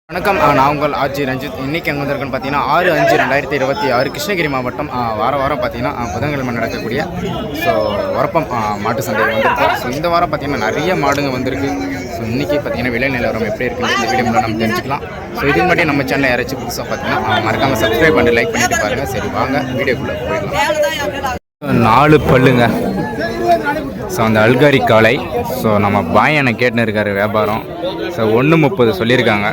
வணக்கம். நான் உங்கள் ஆட்சி ரஞ்சித். இன்றைக்கி எங்கே வந்திருக்குன்னு பார்த்தீங்கன்னா 6/5/2026 கிருஷ்ணகிரி மாவட்டம். வாரம் பார்த்தீங்கன்னா புதன்கிழமை நடக்கக்கூடிய உரப்பம் மாட்டு சந்தை வந்திருக்கு. இந்த வாரம் பார்த்தீங்கன்னா நிறைய மாடுங்க வந்திருக்கு. இன்றைக்கி பார்த்தீங்கன்னா விலை நிலவரம் எப்படி இருக்குன்னு இந்த வீடியோ நம்ம தெரிஞ்சுக்கலாம். இதுக்கு முன்னாடி நம்ம சேனலில் யாராச்சும் புதுசாக பார்த்தீங்கன்னா மறக்காமல் சப்ஸ்கிரைப் பண்ணி லைக் பண்ணிட்டு பாருங்கள். சரி, வாங்க வீடியோக்குள்ளே போயிடலாம். 4 பல்லுங்க. அந்த அல்காரி காளை. நம்ம பாயனை கேட்டுன்னு இருக்காரு வியாபாரம். 1.30 சொல்லியிருக்காங்க.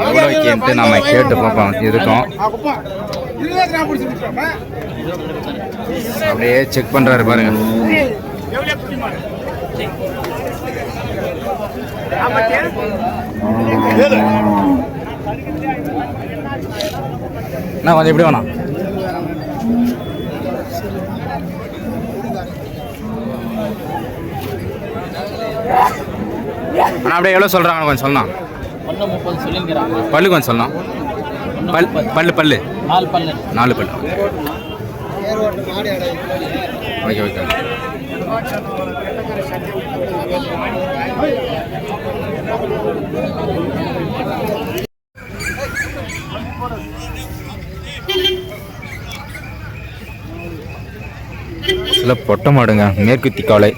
எவ்வளோக்கின்ட்டு நம்ம கேட்டு பார்ப்போம். இருக்கோம் அப்படியே செக் பண்ணுறாரு பாருங்க. என்ன கொஞ்சம் எப்படி வேணாம். ஆனால் அப்படியே எவ்வளோ சொல்கிறாங்க கொஞ்சம் சொல்லலாம். பல்லு கொஞ்சம் சொல்லலாம். பல்லு 4 பல்லு. Okay okay. சில பொட்டை மாடுங்க, மேற்குத்தி காளை.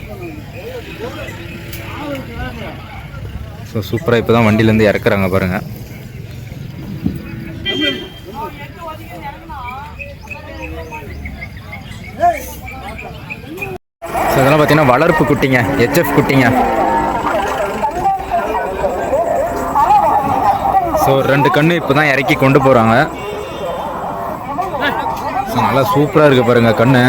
சூப்பராக இப்போ தான் வண்டியிலேருந்து இறக்குறாங்க பாருங்க. இதெல்லாம் பார்த்தீங்கன்னா வளர்ப்பு குட்டிங்க, HF குட்டிங்க. 2 கன்று இப்போ தான் இறக்கி கொண்டு போகிறாங்க. நல்லா சூப்பராக இருக்குது பாருங்க கன்று.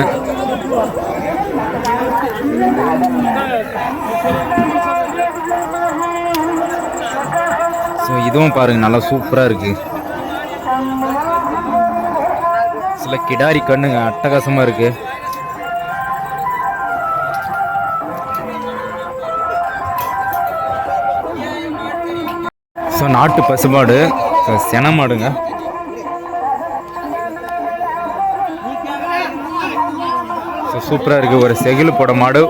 இதுவும் பாருங்க நல்லா சூப்பராக இருக்கு. சில கிடாரி கண்ணுங்க அட்டகாசமாக இருக்கு. நாட்டு பசுமாடு, சென மாடுங்க. சூப்பராக இருக்கு. ஒரு செகில் போட மாடு,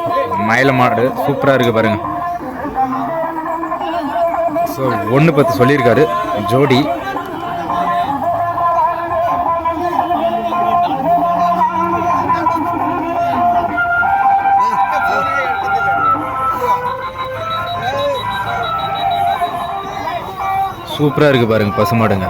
மயில மாடு சூப்பராக இருக்கு பாருங்க. 1.10 சொல்லியிருக்காரு ஜோடி. சூப்பராக இருக்கு பாருங்க பசுமாடுங்க.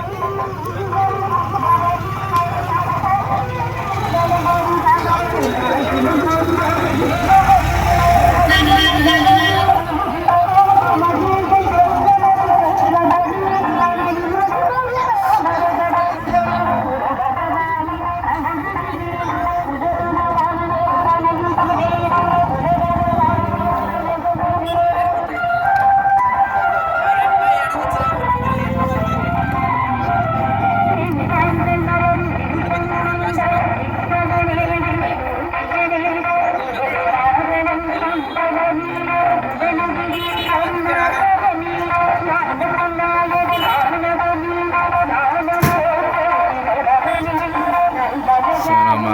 நம்ம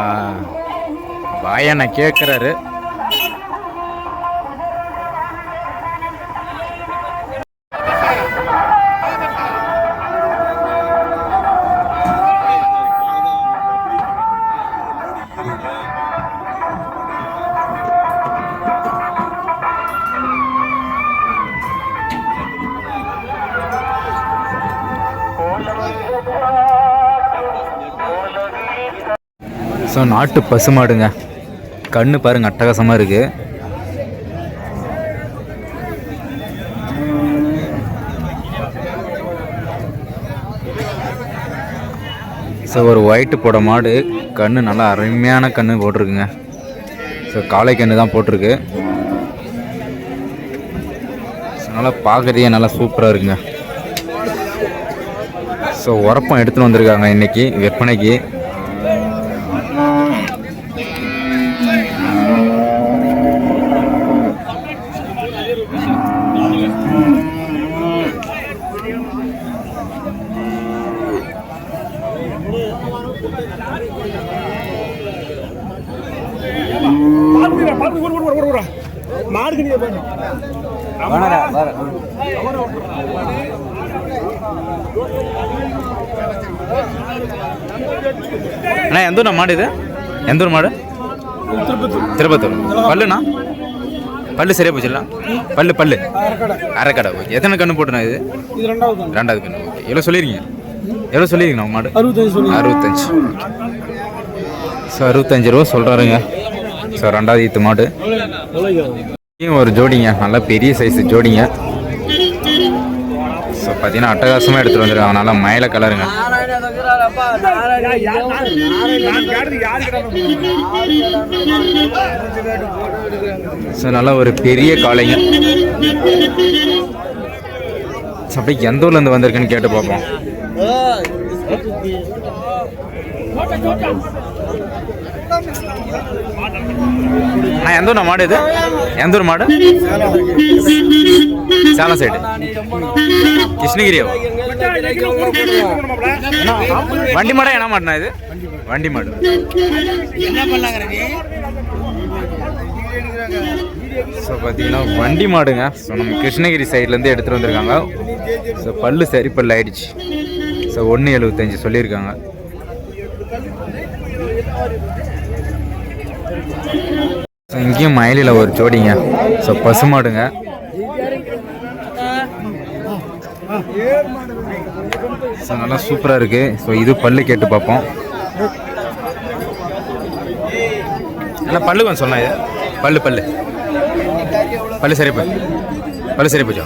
பாயனை கேட்குறாரு. நாட்டு பசுமாடுங்க. கண்ணு பாருங்க அட்டகாசமாக இருக்கு. ஒரு ஒயிட்டு போட மாடு. கண்ணு நல்லா அருமையான கண்ணு போட்டிருக்குங்க. காளை கண்ணு தான் போட்டிருக்கு. நல்லா பார்க்குறதே நல்லா சூப்பராக இருக்குங்க. உரப்பம் எடுத்துன்னு வந்திருக்காங்க இன்னைக்கு விற்பனைக்கு. மாடு அண்ணா எந்த ஊர் மாடு இது? எந்த ஊர் மாடு? திருப்பத்தூர். பல்லுண்ணா? பல்லு சரியா போச்சுல்ல? பல்லு அரைக்கடை. ஓகே. எத்தனை கன்று போட்டுண்ணா இது? ரெண்டாவது கன்று. ஓகே. எவ்வளோ சொல்லியிருக்கீங்க? உங்கள் மாடு? 65. ஸோ 65 ரூபா சொல்கிறாருங்க. ஸோ ரெண்டாவது ஈத்து மாடு ஒரு ஜோடிங்க, நல்லா பெரிய சைஸ் ஜோடிங்க. ஸோ பார்த்தீங்கன்னா அட்டகாசமாக எடுத்துகிட்டு வந்துருக்காங்க, நல்லா மயில கலருங்க. ஸோ நல்லா ஒரு பெரிய காளைங்க. ஸோ அப்படியே எந்த ஊர்லேருந்து வந்திருக்குன்னு கேட்டு பார்ப்போம். எந்த ஊர் மாடு இது? எந்த ஊர் மாடு? சேலம் சைடு. கிருஷ்ணகிரியா? வண்டி மாடா என்ன மாடுனா இது? வண்டி மாடு. ஸோ பார்த்தீங்கன்னா வண்டி மாடுங்க. ஸோ நம்ம கிருஷ்ணகிரி சைட்லேருந்து எடுத்துகிட்டு வந்திருக்காங்க. ஸோ பல்லு சரி பல்லு ஆயிடுச்சு. ஸோ 1.75 சொல்லியிருக்காங்க. ஸோ இங்கேயும் மயிலில் ஒரு ஜோடிங்க. ஸோ பசுமாடுங்க. ஸோ நல்லா சூப்பராக இருக்குது. ஸோ இது பல்லு கேட்டு பார்ப்போம். ஆனால் பல்லு கொஞ்சம் சொன்னா இது பல்லு சரி போச்சா?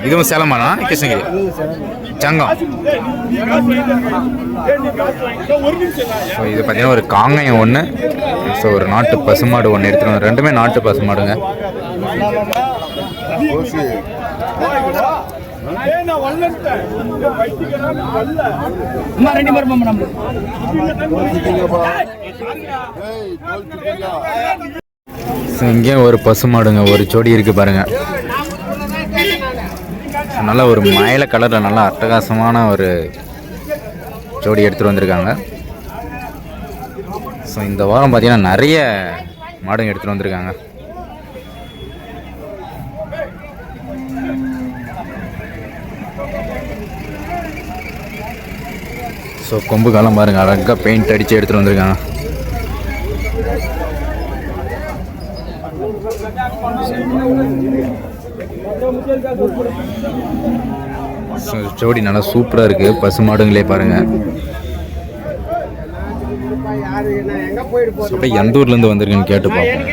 இதுவும் சேலமானா? கிருஷ்ணகிரி சங்கம். ஸோ இது பார்த்தீங்கன்னா ஒரு காங்காயம் ஒன்று. ஸோ ஒரு நாட்டு பசுமாடு ஒன்று எடுத்துருவோம். ரெண்டுமே நாட்டு பசுமாடுங்க. இங்கேயும் ஒரு பசுமாடுங்க, ஒரு ஜோடி இருக்கு பாருங்க. நல்லா ஒரு மயில கலரில் நல்லா அட்டகாசமான ஒரு ஜோடி எடுத்துகிட்டு வந்திருக்காங்க. ஸோ இந்த வாரம் பார்த்தீங்கன்னா நிறைய மாடுங்க எடுத்துகிட்டு வந்திருக்காங்க. ஸோ கொம்பு காலம் பாருங்கள், அழகாக பெயிண்ட் அடித்து எடுத்துகிட்டு வந்திருக்காங்க. ஸோ ஜோடி நல்லா சூப்பராக இருக்குது. பசு மாடுங்களே பாருங்கள். அப்படியே எந்த ஊர்லேருந்து வந்திருக்குன்னு கேட்டு பார்ப்போம்.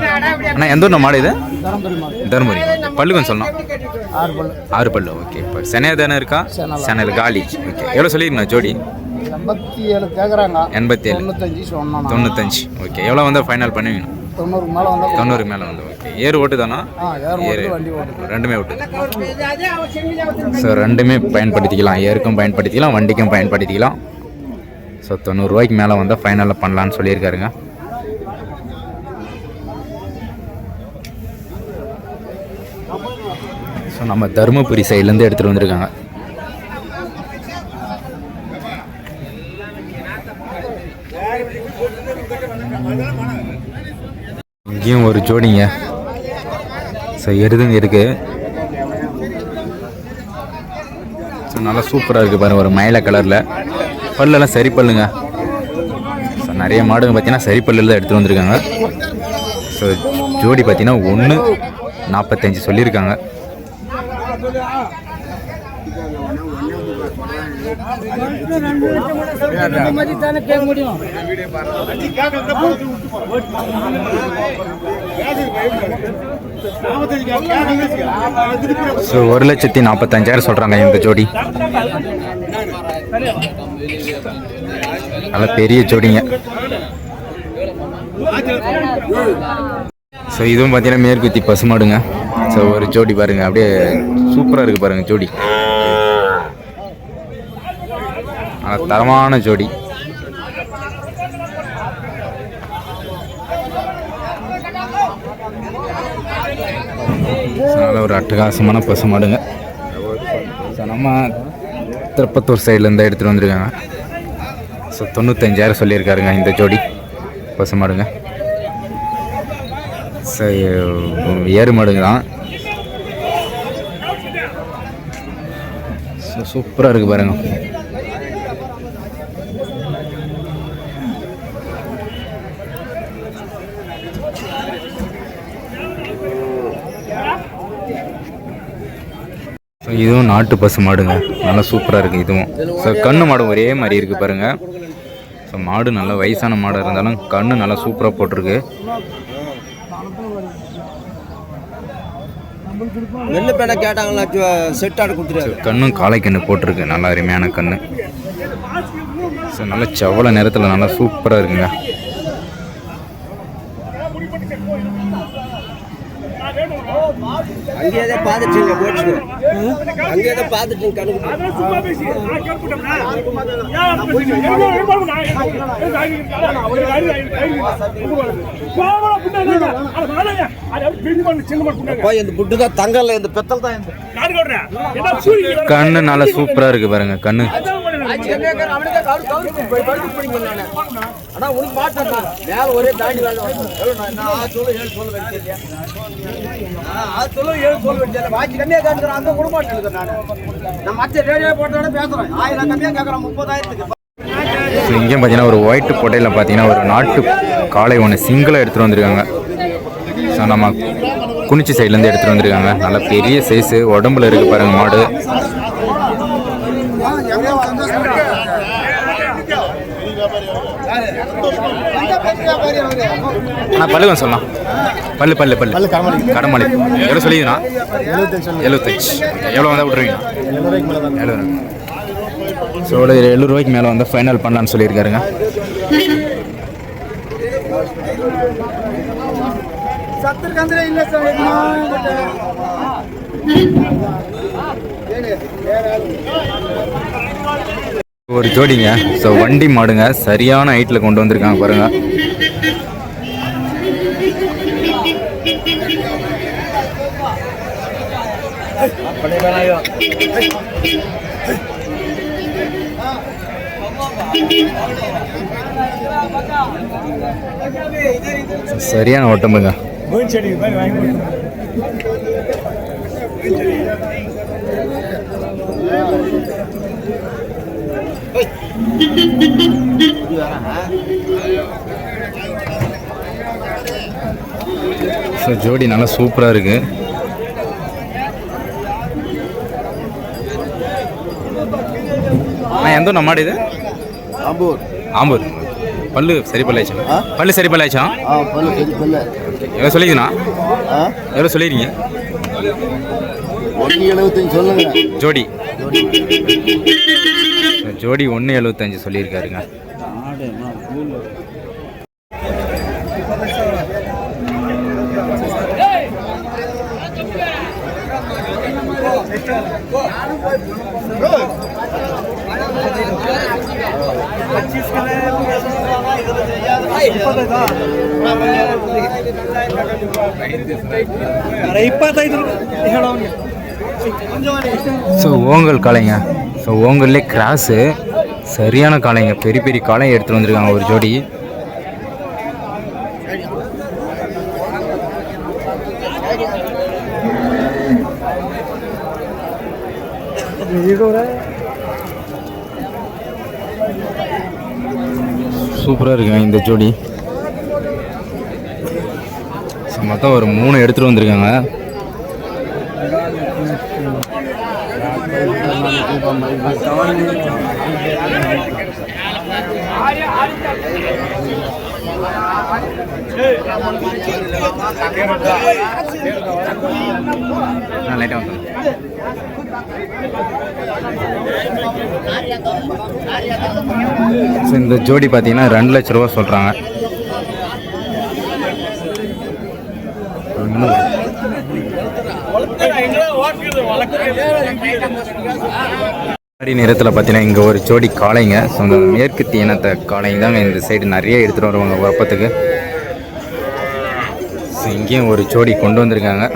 அண்ணா எந்த ஊர் மாடு இது? தருமபுரி. பல்லு கொஞ்சம் சொல்லணும். 6 பல்லு. ஓகே. இப்போ சென்னையா தானே இருக்கா? சென்னையில் காலி. ஓகே. எவ்வளோ சொல்லியிருக்கண்ணா ஜோடி? 87 கேட்குறாங்க. 87. 95. ஓகே. எவ்வளோ வந்தால் ஃபைனல் பண்ணுவீங்க? 90 மேலே வந்து. ஓகே. ஏறு ஓட்டு தானா? ஏறு ரெண்டுமே ஓட்டு. ஸோ ரெண்டுமே பயன்படுத்திக்கலாம். ஏருக்கும் பயன்படுத்திக்கலாம், வண்டிக்கும் பயன்படுத்திக்கலாம். ஸோ 90 ரூபாய்க்கு மேலே வந்தால் ஃபைனலில் பண்ணலான்னு சொல்லியிருக்காருங்க. ஸோ நம்ம தருமபுரி சைட்லேருந்து எடுத்துகிட்டு வந்திருக்காங்க. இங்கேயும் ஒரு ஜோடிங்க. ஸோ எருதுங்க இருக்குது. ஸோ நல்லா சூப்பராக இருக்குது பாருங்கள், ஒரு மயில கலரில். பல்லெல்லாம் சரி பல்லுங்க. ஸோ நிறைய மாடுங்க பார்த்தீங்கன்னா சரி பல்லில் தான் எடுத்துகிட்டு வந்திருக்காங்க. ஸோ ஜோடி பார்த்தீங்கன்னா 1.45 சொல்லியிருக்காங்க. ஸோ 1,45,000 சொல்கிறாங்க இந்த ஜோடி. நல்ல பெரிய ஜோடிங்க. ஸோ இதுவும் பார்த்தீங்கன்னா மேற்குத்தி பசுமாடுங்க. ஸோ ஒரு ஜோடி பாருங்கள், அப்படியே சூப்பராக இருக்குது பாருங்கள் ஜோடி. தரமான ஜோடி. நல்ல ஒரு அட்டகாசமான பசுமாடுங்க. ஸோ நம்ம திருப்பத்தூர் சைட்லேருந்து எடுத்துகிட்டு வந்திருக்காங்க. ஸோ 95,000 சொல்லியிருக்காருங்க இந்த ஜோடி பசுமாடுங்க. ஸோ ஏறு மாடுங்க தான். சூப்பராக இருக்குது பாருங்க. இதுவும் நாட்டு பசு மாடுங்க, நல்லா சூப்பராக இருக்குது இதுவும். ஸோ கண்ணு மாடு ஒரே மாதிரி இருக்குது பாருங்கள். ஸோ மாடு நல்லா வயசான மாடாக இருந்தாலும் கண்ணு நல்லா சூப்பராக போட்டிருக்கு. கண்ணும் காளை கண்ணு போட்டிருக்கு, நல்லா அருமையான கண்ணு. ஸோ நல்லா செவ்வள நேரத்தில் நல்லா சூப்பராக இருக்குங்க. கண்ணு நல்லா சூப்பரா இருக்கு பாருங்க. கண்ணு இங்கே பார்த்தீங்கன்னா ஒரு ஒயிட் பொட்டையில் பார்த்தீங்கன்னா ஒரு நாட்டு காளை ஒன்று சிங்கிளாக எடுத்துகிட்டு வந்திருக்காங்க. ஸோ நம்ம குனிச்சி சைட்லேருந்து எடுத்துகிட்டு வந்திருக்காங்க. நல்லா பெரிய சைஸு, உடம்புல இருக்குது பாருங்கள் மாடு. ஆனால் பல்லுவன் சொல்லலாம். பல்லு பல்லு பல்லு கடமாளி எவ்வளோ சொல்லிதுண்ணா? 75. எவ்வளோ வந்தால் விட்ருவீங்க? 70. ஸோ 70 ரூபாய்க்கு மேலே வந்து ஃபைனல் பண்ணலான்னு சொல்லியிருக்காருங்க. ஒரு ஜோடிங்க. ஸோ வண்டி மாடுங்க, சரியான ஹைட்டில் கொண்டு வந்திருக்காங்க பாருங்க. சரியான ஓட்டமுங்க. ஸோ ஜோடி நல்லா சூப்பராக இருக்கு. எந்த ஒரு மாடு இது? ஆம்பூர். ஆம்பூர். பல்லு சரி பல்லாச்சா? பல்லு சரி பல்லாச்சா? எவ்வளோ சொல்லிங்கண்ணா? எவ்வளோ சொல்லிடுறீங்க? 175 சொல்லுங்க. ஜோடி ஜோடி 175 சொல்லியிருக்காருங்க. ஸோ ஓங்கல் காளைங்க. ஸோ ஓங்கல்லே கிராஸு, சரியான காளைங்க. பெரிய பெரிய காளையை எடுத்துகிட்டு வந்திருக்காங்க ஒரு ஜோடி. சூப்பராக இருக்குங்க இந்த ஜோடி. மொத்தம் ஒரு 3 எடுத்துகிட்டு வந்திருக்காங்க. லைட்டாக வந்து இந்த ஜோடி பார்த்தீங்கன்னா 2 லட்ச ரூபா சொல்கிறாங்க. நேரத்தில் பார்த்தீங்கன்னா இங்கே ஒரு ஜோடி காளைங்க. ஸோ அந்த மேற்கு தீனத்தை காளைங்க தாங்க இந்த சைடு நிறைய எடுத்துகிட்டு வருவாங்க உரப்பத்துக்கு. ஸோ இங்கேயும் ஒரு ஜோடி கொண்டு வந்திருக்காங்க.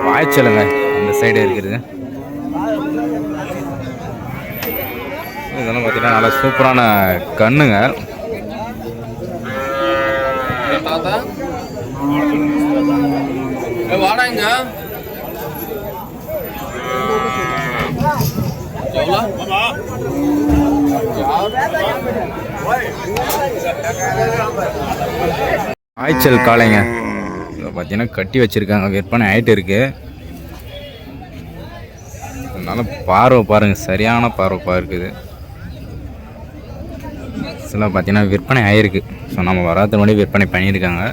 பாய்ச்சலுங்க இந்த சைடு இருக்குது. இதெல்லாம் பார்த்தீங்கன்னா நல்லா சூப்பரான கண்ணுங்க. காய்ச்சல் காளைங்க இதை பார்த்தீங்கன்னா கட்டி வச்சுருக்காங்க, விற்பனை ஆகிட்டு இருக்கு. அதனால பார்வை பாருங்கள், சரியான பார்வை இருக்குது. சில பார்த்தீங்கன்னா விற்பனை ஆகிருக்கு. ஸோ நம்ம வராத முன்னாடி விற்பனை பண்ணியிருக்காங்க.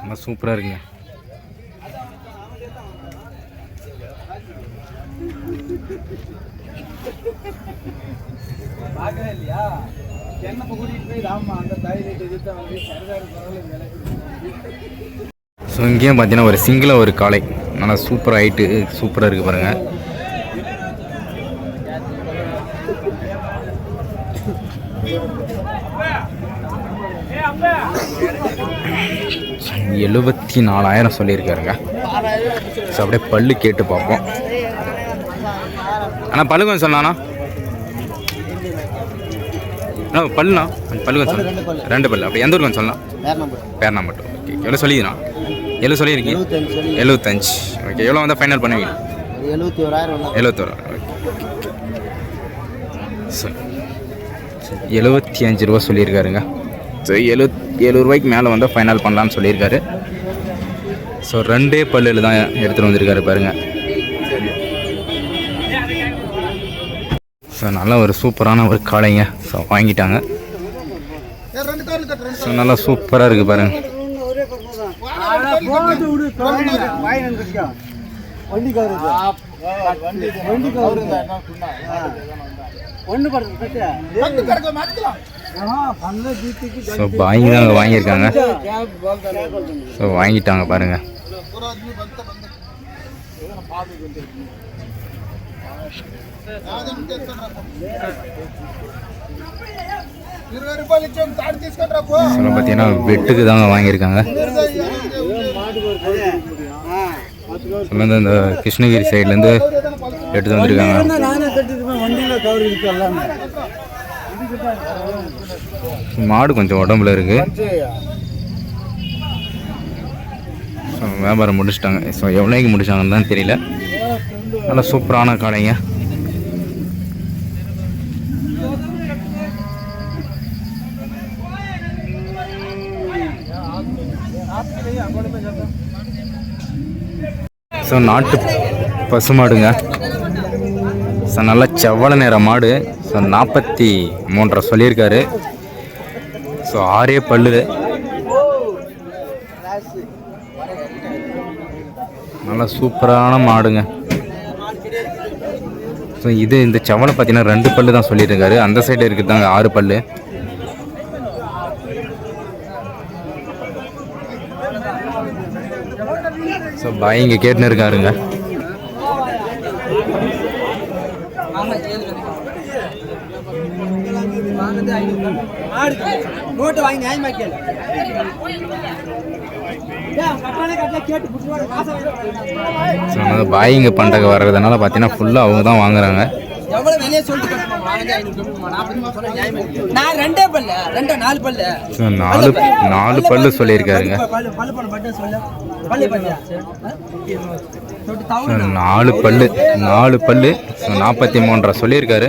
ரொம்ப சூப்பராக இருக்குங்க. ஸோ இங்கேயும் பார்த்தீங்கன்னா ஒரு சிங்கிளாக ஒரு காளை நல்லா சூப்பர் ஹைட்டு சூப்பராக இருக்குது பாருங்கள். $74,000 சொல்லியிருக்காருங்க. ஸோ அப்படியே பல்லு கேட்டு பார்ப்போம். ஆனால் பல்லு கொஞ்சம் சொல்லலாம்ண்ணா. பல்லுண்ணா பல்லு கொஞ்சம் சொல்லலாம். 2 பல்லு. அப்படி எந்த ஊருக்கு கொஞ்சம் சொல்லலாம்? பேர்னா மட்டும். ஓகே, எவ்வளோ சொல்லிதுண்ணா? எவ்வளோ சொல்லியிருக்கீங்க? 75. ஓகே, எவ்வளோ வந்தால் ஃபைனல் பண்ணுவீங்க? 71,000. ஓகே. ஸோ 75 ரூபா சொல்லியிருக்காருங்க. ஸோ 70 ரூபாய்க்கு மேலே வந்தால் ஃபைனல் பண்ணலான்னு சொல்லியிருக்காரு. ஸோ 2 பல்லில் தான் எடுத்துகிட்டு வந்திருக்காரு பாருங்கள். ஸோ நல்லா ஒரு சூப்பரான ஒரு காளைங்க. ஸோ வாங்கிட்டாங்க. ஸோ நல்லா சூப்பராக இருக்குது பாருங்கள். ஸோ பாய்ங்க தான் வாங்கியிருக்காங்க. ஸோ வாங்கிட்டாங்க பாருங்கள். பார்த்தீங்கன்னா வெட்டுக்கு தாங்க வாங்கியிருக்காங்க. இந்த கிருஷ்ணகிரி சைட்லேருந்து எடுத்து வந்திருக்காங்க. மாடு கொஞ்சம் உடம்புல இருக்கு. வியாபாரம் முடிச்சிட்டாங்க. ஸோ எவ்வளோக்கு முடிச்சாங்கன்னு தான் தெரியல. நல்லா சூப்பரான காளைங்க. ஸோ நாட்டு பசுமாடுங்க. ஸோ நல்லா செவ்வள நேர மாடு. ஸோ 43.5 சொல்லியிருக்காரு. ஸோ 6 பல்லு. நல்லா சூப்பரான மாடுங்க. ஸோ இந்த செவலை பார்த்தீங்கன்னா 2 பல்லு தான் சொல்லியிருக்காரு. அந்த சைடு இருக்குது தாங்க 6 பல்லு. ஸோ பாய் இங்கே கேட்டுன்னு இருக்காருங்க. பாயிங்க பண்டக வர்றதுனால பார்த்தீங்கன்னா ஃபுல்லாக அவங்க தான் வாங்குறாங்க. நாலு பல்லு சொல்லியிருக்காருங்க. 4 பல்லு 43.5 சொல்லியிருக்காரு.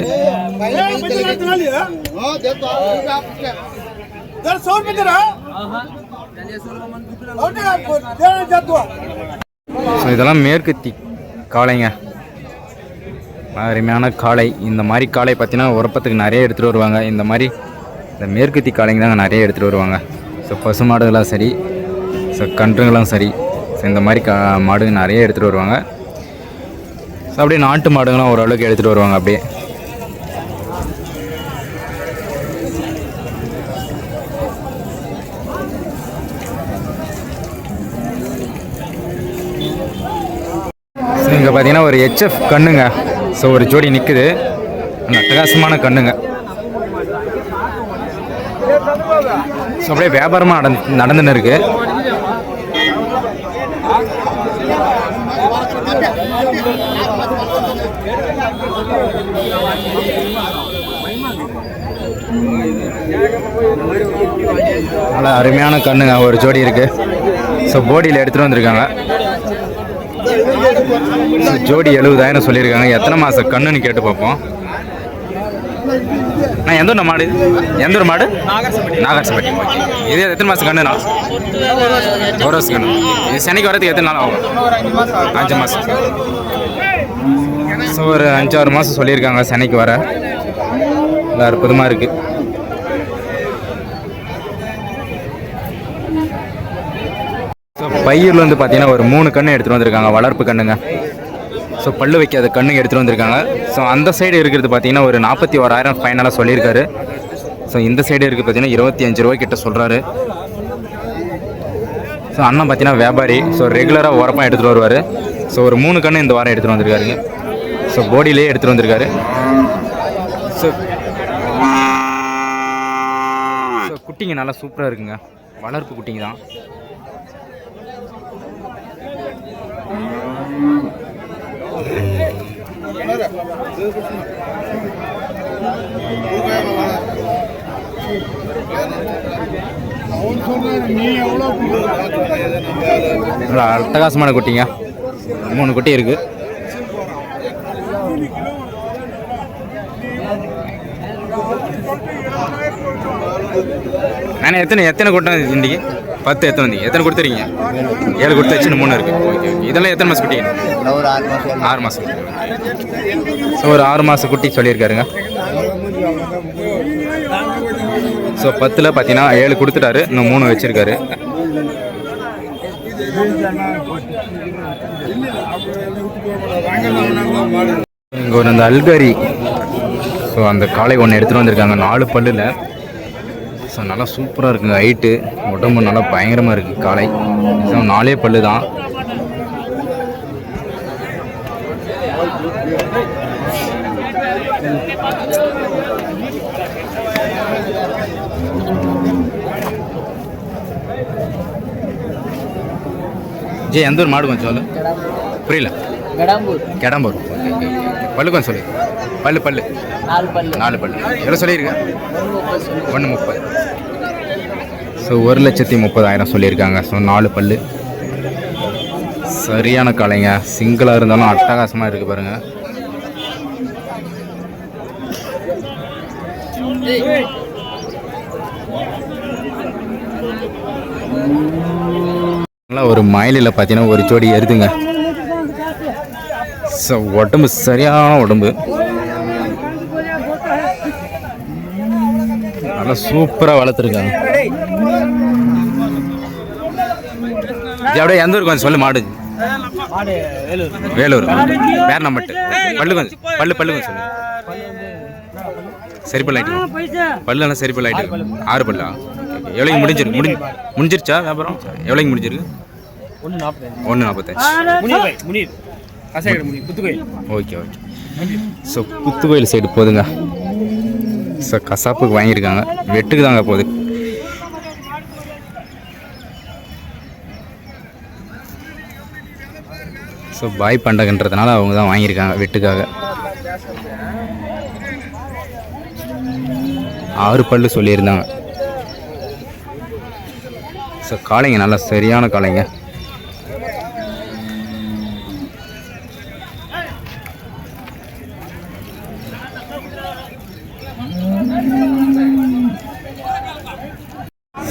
இதெல்லாம் மேற்கத்தி காளைங்க. அருமையான காளை. இந்த மாதிரி காளை பார்த்தீங்கன்னா உரப்பத்துக்கு நிறைய எடுத்துகிட்டு வருவாங்க. இந்த மாதிரி இந்த மேற்கத்தி காளைங்க தாங்க நிறைய எடுத்துகிட்டு வருவாங்க. ஸோ பசு மாடுகளாம் சரி, ஸோ கன்றுங்களும் சரி, ஸோ இந்த மாதிரி மாடுங்க நிறைய எடுத்துகிட்டு வருவாங்க. ஸோ அப்படியே நாட்டு மாடுங்களாம் ஓரளவுக்கு எடுத்துகிட்டு வருவாங்க. அப்படியே இங்கே பார்த்தீங்கன்னா ஒரு HF கண்ணுங்க. ஸோ ஒரு ஜோடி நிற்குது. அட்டகாசமான கண்ணுங்க. ஸோ அப்படியே வியாபாரமாக நடந்துன்னு இருக்கு. நல்லா அருமையான கண்ணுங்க ஒரு ஜோடி இருக்குது. ஸோ போடியில் எடுத்துகிட்டு வந்திருக்காங்க. ஸோ ஜோடி 70,000 சொல்லியிருக்காங்க. எத்தனை மாதம் கண்ணுன்னு கேட்டு பார்ப்போம். நான் எந்த ஊர் மாடு? எந்த ஒரு மாடு? நாகர்சம்பட்டி. இது எத்தனை மாதம் கண்ணுண்ணா? ஒரு வருஷம் கண்ணு. இது சென்னைக்கு வரதுக்கு எத்தனை நாள் ஆகும்? 5 மாதம். ஸோ ஒரு 5-6 மாதம் சொல்லியிருக்காங்க சென்னைக்கு வர. நல்லா அற்புதமாக இருக்குது. ஸோ பையூரில் வந்து பார்த்தீங்கன்னா ஒரு 3 கன்று எடுத்துகிட்டு வந்திருக்காங்க. வளர்ப்பு கண்ணுங்க. ஸோ பல்லு வைக்காத கண்ணுங்க எடுத்துகிட்டு வந்திருக்காங்க. ஸோ அந்த சைடு இருக்கிறது பார்த்தீங்கன்னா ஒரு 41,000 ஃபைனலாக சொல்லியிருக்காரு. ஸோ இந்த சைடு இருக்குது பார்த்தீங்கன்னா 25 ரூபாய் கிட்ட சொல்கிறாரு. ஸோ அண்ணன் பார்த்தீங்கன்னா வியாபாரி. ஸோ ரெகுலராக உரப்பாக எடுத்துகிட்டு வருவார். ஸோ ஒரு 3 கன்று இந்த வாரம் எடுத்துகிட்டு வந்திருக்காருங்க. ஸோ போடியிலே எடுத்துகிட்டு வந்திருக்காரு. ஸோ குட்டிங்க நல்லா சூப்பராக இருக்குங்க. வளர்ப்பு குட்டிங்க தான். அட்டகாசமான குட்டிங்க. 3 குட்டி இருக்கு. நான் எத்தனை கூட்டம் இன்றைக்கி? 10 எத்தனை வந்தீங்க? எத்தனை கொடுத்துறீங்க? 7 கொடுத்து வச்சு 3 இருக்குது. Okay okay. இதெல்லாம் எத்தனை மாதம் குட்டி? 6 மாதம். ஸோ ஒரு 6 மாதம் குட்டி சொல்லியிருக்காருங்க. ஸோ 10ல் பார்த்தீங்கன்னா 7 கொடுத்துட்டாரு. இன்னும் 3 வச்சுருக்காரு. இங்கே ஒரு அந்த அல்காரி. ஸோ அந்த காளை ஒன்று எடுத்துகிட்டு வந்திருக்காங்க. 4 பல்லில். ஸோ நல்லா சூப்பராக இருக்குங்க. ஹைட்டு உடம்பு நல்லா பயங்கரமாக இருக்குது காளை. ஸோ 4 பல்லு தான். ஜி எந்த ஒரு மாடு கொஞ்சம் சொல்லு. புரியல. கெடாம்பூர். பல்லு கொஞ்சம் சொல்லு. பல்லு 4 பல்லு. எவ்வளோ சொல்லியிருக்கேன்? 130. ஸோ 1,30,000 சொல்லியிருக்காங்க. ஸோ 4 பல்லு. சரியான காளைங்க. சிங்கிளாக இருந்தாலும் அட்டகாசமாக இருக்குது பாருங்கள். ஒரு மயிலில் பார்த்தீங்கன்னா ஒரு ஜோடி எருதுங்க. ஸோ உடம்பு சரியான உடம்பு. நல்லா சூப்பராக வளர்த்துருக்காங்க. அப்படியே எந்த ஊருக்கு கொஞ்சம் சொல்லு. மாடு வேலூர். வேற நம்பட்டு. பல்லு கொஞ்சம் கொஞ்சம் சொல்லு. சரி பல் ஆகிட்டு. பல்லுலாம் சரி பல் ஆகிட்டு. 6 பல்லா? எவ்வளோக்கு முடிஞ்சிருச்சா வியாபாரம்? எவ்வளோக்கு முடிஞ்சிருக்கு? 1,45. Okay okay. So Puthukovil side போதுங்க. ஸோ கசாப்புக்கு வாங்கியிருக்காங்க. வெட்டுக்கு தாங்க போகுது. ஸோ பாய் பண்டகன்றதுனால அவங்க தான் வாங்கியிருக்காங்க வெட்டுக்காக. 6 பல்லு சொல்லியிருந்தாங்க. ஸோ காளைங்க நல்லா சரியான காளைங்க.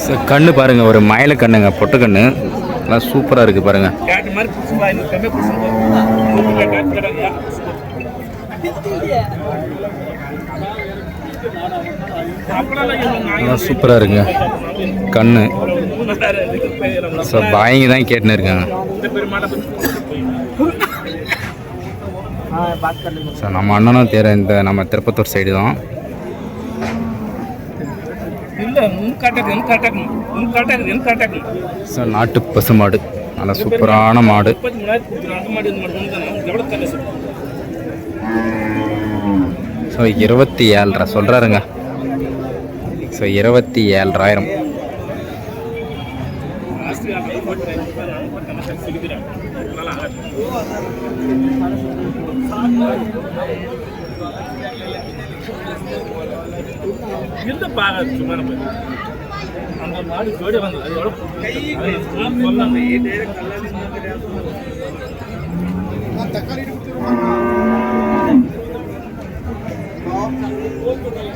ஸோ கண்ணு பாருங்க. ஒரு மயில கண்ணுங்க. பொட்டு கண்ணு நல்லா சூப்பராக இருக்குது பாருங்க. நல்லா சூப்பராக இருக்குங்க கண்ணு. ஸோ பாய்ங்க தான் கேட்டுன்னு இருக்காங்க. ஸோ நம்ம அண்ணனும் இந்த நம்ம திருப்பத்தூர் சைடு தான். ஸோ நாட்டு பசு மாடு. நல்லா சூப்பரான மாடு. ஸோ 27,000 சொல்கிறாருங்க. ஸோ 27,000.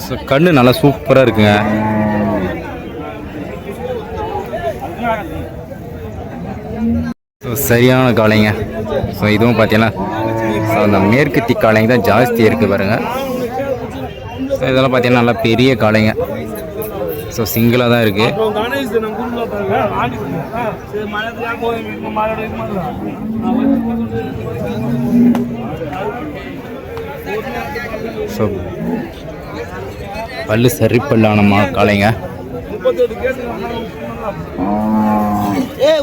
ஸோ கண்ணு நல்லா சூப்பராக இருக்குங்க. ஸோ சரியான காளைங்க. ஸோ இதுவும் பார்த்தீங்கன்னா ஸோ அந்த மேற்கத்தி காளைங்க தான் ஜாஸ்தி இருக்குது பாருங்கள். ஸோ இதெல்லாம் பார்த்தீங்கன்னா நல்லா பெரிய காளைங்க. ஸோ சிங்கிளாக தான் இருக்குது. ஸோ பல்லு சரி பல்லான காளைங்க.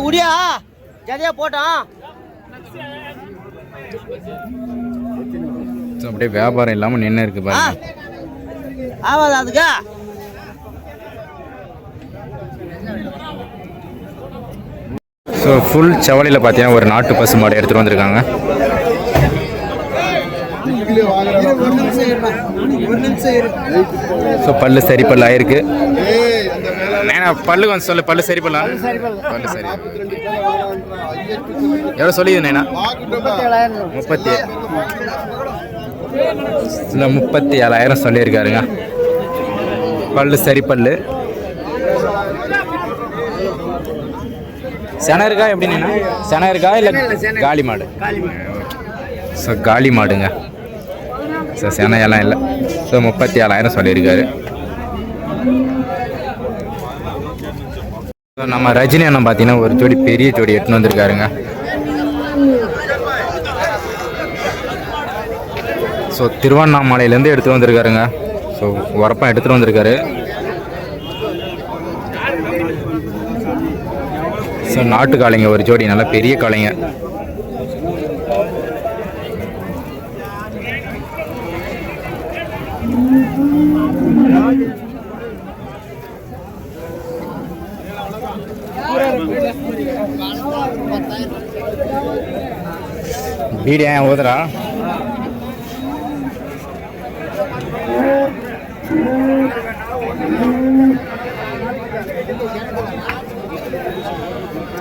உடியா ஜதியா போட்டான். ஸோ அப்படியே வியாபாரம் இல்லாமல் நின்று இருக்கு பாருங்க. ஆவாது அதுக்கா. ஸோ ஃபுல் செவலையில் பார்த்தீங்கன்னா ஒரு நாட்டு பசு மாடு எடுத்துகிட்டு வந்திருக்காங்க. ஸோ பல்லு சரி பல்லு ஆயிருக்கு. பல்லு கொஞ்சம் சொல்லு. பல்லு சரி பல்லா? பல்லு சரி. எவ்வளோ சொல்லிது நேனா? 37,000 சொல்லியிருக்காருங்க. பல்லு சரி பல்லு. செனை இருக்கா எப்படின்னா? செனை இருக்கா இல்லை காளி மாடு? ஸோ காளி மாடுங்க. ஸோ செனையெல்லாம் இல்லை. ஸோ 37,000 சொல்லியிருக்காரு. ஸோ நம்ம ரஜினி அண்ணன் பார்த்தீங்கன்னா ஒரு ஜோடி பெரிய ஜோடி எடுத்துன்னு வந்திருக்காருங்க. ஸோ திருவண்ணாமலையிலேருந்து எடுத்து வந்திருக்காருங்க. ஸோ உரப்பம் எடுத்துகிட்டு வந்திருக்காரு. ஸோ நாட்டு காளைங்க ஒரு ஜோடி நல்லா பெரிய காளைங்க. பீடியா ஓதுரா?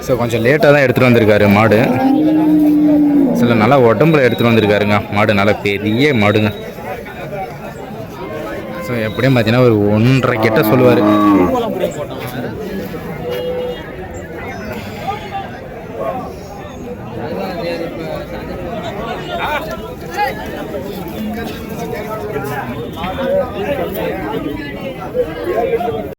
ஸோ கொஞ்சம் லேட்டாக தான் எடுத்துகிட்டு வந்திருக்காரு மாடு. சில நல்லா உடம்புல எடுத்துகிட்டு வந்திருக்காருங்க மாடு. நல்லா பெரிய மாடுங்க. ஸோ எப்படியும் பார்த்தீங்கன்னா ஒரு 1.5 கிட்ட சொல்லுவார்.